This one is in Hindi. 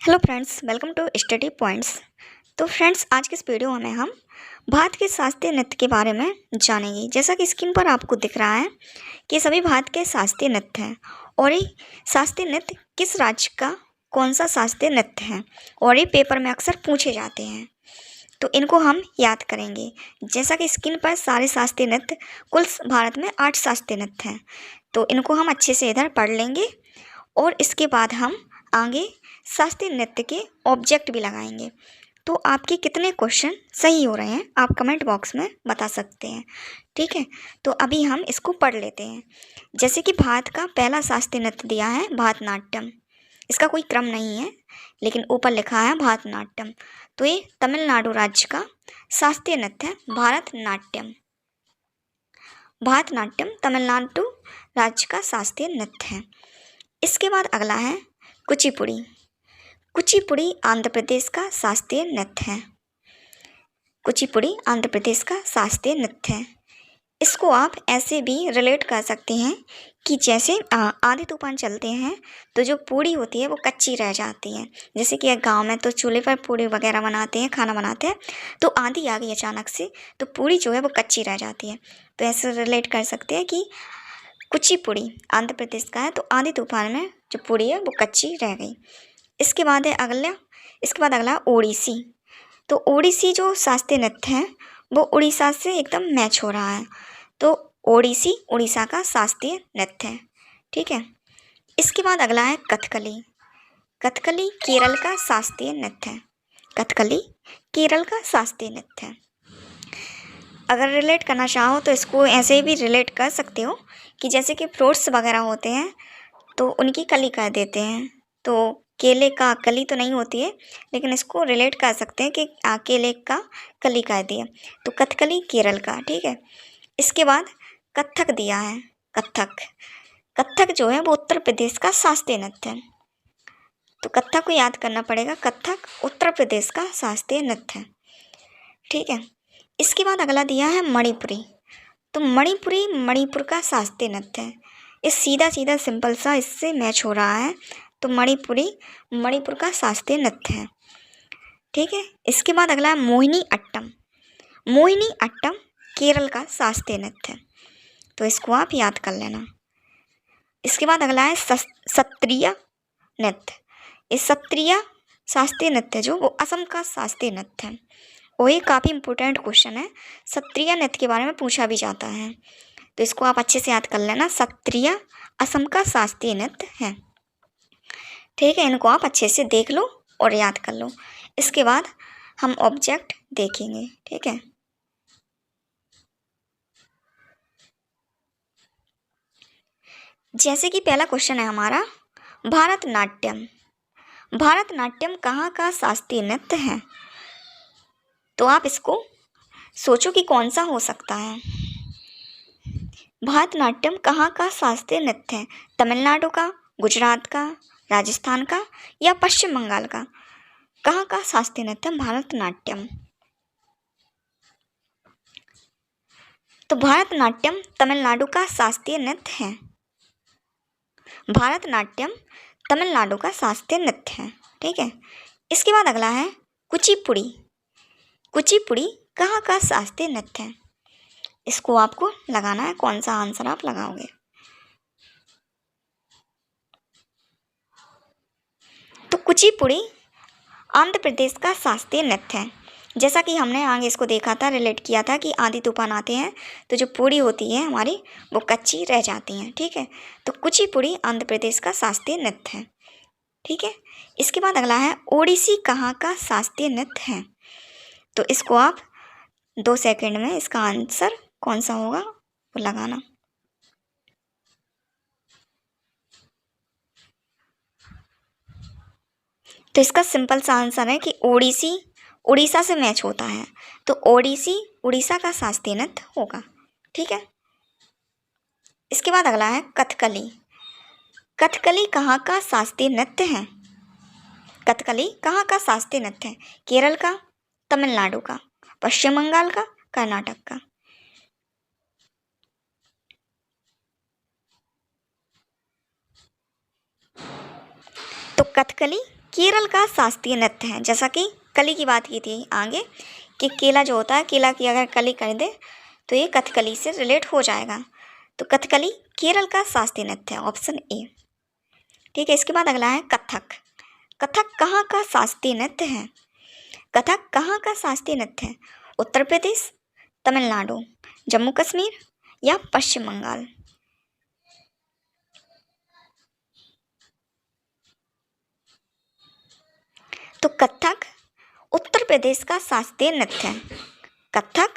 Hello friends, welcome to study points. तो फ्रेंड्स, आज के इस वीडियो में हम भारत के शास्त्रीय नृत्य के बारे में जानेंगे। जैसा कि स्क्रीन पर आपको दिख रहा है कि सभी भारत के शास्त्रीय नृत्य हैं और ये शास्त्रीय नृत्य किस राज्य का कौन सा शास्त्रीय नृत्य है और ये पेपर में अक्सर पूछे जाते हैं, तो इनको हम याद करेंगे। जैसा कि स्क्रीन पर सारे शास्त्रीय नृत्य, कुल भारत में 8 शास्त्रीय नृत्य हैं, तो इनको हम अच्छे से इधर पढ़ लेंगे और इसके बाद हम आगे शास्त्रीय नृत्य के ऑब्जेक्ट भी लगाएंगे। तो आपके कितने क्वेश्चन सही हो रहे हैं आप कमेंट बॉक्स में बता सकते हैं, ठीक है। तो अभी हम इसको पढ़ लेते हैं। जैसे कि भारत का पहला शास्त्रीय नृत्य दिया है भरतनाट्यम। इसका कोई क्रम नहीं है, लेकिन ऊपर लिखा है भरतनाट्यम। तो ये तमिलनाडु राज्य का शास्त्रीय नृत्य है भरतनाट्यम। भरतनाट्यम तमिलनाडु राज्य का शास्त्रीय नृत्य है। इसके बाद अगला है कुचिपुड़ी। कुचिपुड़ी आंध्र प्रदेश का शास्त्रीय नृत्य है। कुचिपुड़ी आंध्र प्रदेश का शास्त्रीय नृत्य है। इसको आप ऐसे भी रिलेट कर सकते हैं कि जैसे आंधी तूफान चलते हैं तो जो पूड़ी होती है वो कच्ची रह जाती है। जैसे कि गांव में तो चूल्हे पर पूड़ी वगैरह बनाते हैं, खाना बनाते हैं, तो आंधी आ गई अचानक से तो पूड़ी जो है वो कच्ची रह जाती है। तो ऐसे रिलेट कर सकते हैं कि कुचिपुड़ी आंध्र प्रदेश का है, तो आंधी तूफान में जो पूड़ी है वो कच्ची रह गई। इसके बाद अगला ओडिसी। तो ओडिसी जो शास्त्रीय नृत्य है वो उड़ीसा से एकदम मैच हो रहा है, तो ओडिसी उड़ीसा का शास्त्रीय नृत्य है, ठीक है। इसके बाद अगला है कथकली। कथकली केरल का शास्त्रीय नृत्य है। कथकली केरल का शास्त्रीय नृत्य है। अगर रिलेट करना चाहो तो इसको ऐसे भी रिलेट कर सकते हो कि जैसे कि फ्रूट्स वगैरह होते हैं तो उनकी कली कर देते हैं। तो केले का कली तो नहीं होती है, लेकिन इसको रिलेट कर सकते हैं कि केले का कली कर दिया। तो कथकली केरल का, ठीक है। इसके बाद कथक दिया है। कथक जो है वो उत्तर प्रदेश का शास्त्रीय नृत्य है। तो कथक को याद करना पड़ेगा। कथक उत्तर प्रदेश का शास्त्रीय नृत्य है, ठीक है। इसके बाद अगला दिया है मणिपुरी। तो मणिपुरी मणिपुर का शास्त्रीय नृत्य है। ये सीधा सीधा सिंपल सा इससे मैच हो रहा है, तो मणिपुरी मणिपुर का शास्त्रीय नृत्य है, ठीक है। इसके बाद अगला है मोहिनी अट्टम। मोहिनी अट्टम केरल का शास्त्रीय नृत्य है, तो इसको आप याद कर लेना। इसके बाद अगला है सत्रिया नृत्य। ये सत्रिया शास्त्रीय नृत्य जो वो असम का शास्त्रीय नृत्य है, और ये काफ़ी इंपॉर्टेंट क्वेश्चन है। सत्रिया नृत्य के बारे में पूछा भी जाता है, तो इसको आप अच्छे से याद कर लेना। सत्रिया असम का शास्त्रीय नृत्य है, ठीक है। इनको आप अच्छे से देख लो और याद कर लो। इसके बाद हम ऑब्जेक्ट देखेंगे, ठीक है। जैसे कि पहला क्वेश्चन है हमारा भरतनाट्यम। भरतनाट्यम कहाँ का शास्त्रीय नृत्य है? तो आप इसको सोचो कि कौन सा हो सकता है। भरतनाट्यम कहाँ का शास्त्रीय नृत्य है? तमिलनाडु का, गुजरात का, राजस्थान का या पश्चिम बंगाल का? कहाँ का शास्त्रीय नृत्य भरतनाट्यम? तो भरतनाट्यम तमिलनाडु का शास्त्रीय नृत्य है। भरतनाट्यम तमिलनाडु का शास्त्रीय नृत्य है, ठीक है। इसके बाद अगला है कुचिपुड़ी। कुचिपुड़ी कहाँ का शास्त्रीय नृत्य है? इसको आपको लगाना है, कौन सा आंसर आप लगाओगे। तो कुचिपुड़ी आंध्र प्रदेश का शास्त्रीय नृत्य है। जैसा कि हमने आगे इसको देखा था, रिलेट किया था कि आंधी तूफान आते हैं तो जो पूड़ी होती है हमारी वो कच्ची रह जाती हैं, ठीक है। तो कुचिपुड़ी आंध्र प्रदेश का शास्त्रीय नृत्य है, ठीक है। इसके बाद अगला है ओडिसी कहाँ का शास्त्रीय नृत्य है? तो इसको आप 2 सेकंड में इसका आंसर कौन सा होगा वो लगाना। तो इसका सिंपल सा आंसर है कि ओडिसी उड़ीसा से मैच होता है, तो ओडिसी उड़ीसा का शास्त्रीय नृत्य होगा, ठीक है। इसके बाद अगला है कथकली। कथकली कहाँ का शास्त्रीय नृत्य है? कथकली कहाँ का शास्त्रीय नृत्य है? केरल का, तमिलनाडु का, पश्चिम बंगाल का, कर्नाटक का? तो कथकली केरल का शास्त्रीय नृत्य है। जैसा कि कली की बात की थी आगे कि केला जो होता है, केला की अगर कली कर दे तो ये कथकली से रिलेट हो जाएगा। तो कथकली केरल का शास्त्रीय नृत्य है, ऑप्शन ए। ठीक है, इसके बाद अगला है कथक। कथक कहाँ का शास्त्रीय नृत्य है? कथक कहाँ का शास्त्रीय नृत्य है? उत्तर प्रदेश, तमिलनाडु, जम्मू कश्मीर या पश्चिम बंगाल? तो कथक उत्तर प्रदेश का शास्त्रीय नृत्य है। कथक